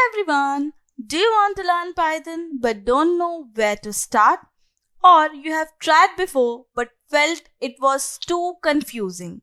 everyone! Do you want to learn Python but don't know where to start? Or you have tried before but felt it was too confusing?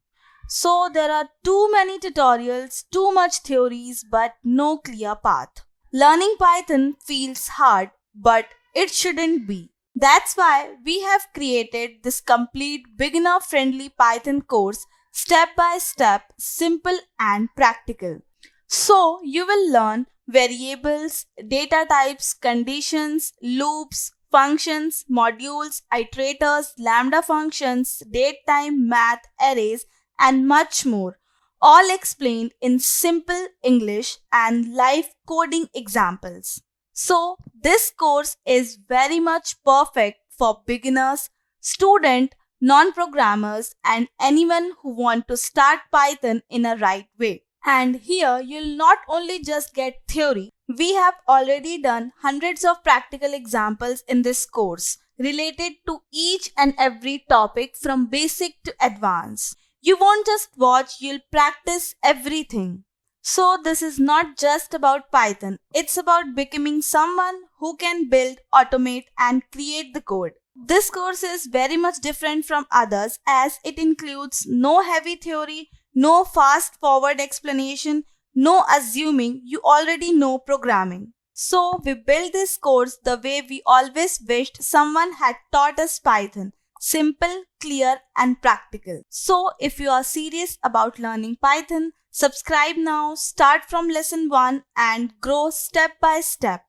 So there are too many tutorials, too much theories but no clear path. Learning Python feels hard but it shouldn't be. That's why we have created this complete beginner-friendly Python course, step by step, simple and practical. So you will learn variables, data types, conditions, loops, functions, modules, iterators, lambda functions, datetime, math, arrays, and much more, all explained in simple English and live coding examples. So this course is very much perfect for beginners, student, non-programmers, and anyone who want to start Python in a right way. And here you'll not only just get theory, we have already done hundreds of practical examples in this course related to each and every topic from basic to advanced. You won't just watch, you'll practice everything. So this is not just about Python, it's about becoming someone who can build, automate and create the code. This course is very much different from others as it includes no heavy theory, no fast forward explanation, no assuming you already know programming. So we built this course the way we always wished someone had taught us Python. Simple, clear and practical. So if you are serious about learning Python, subscribe now, start from lesson 1 and grow step by step.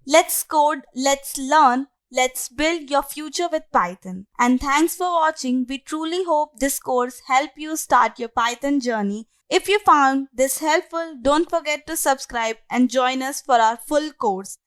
Let's code, let's learn, let's build your future with Python. And thanks for watching. We truly hope this course helped you start your Python journey. If you found this helpful, don't forget to subscribe and join us for our full course.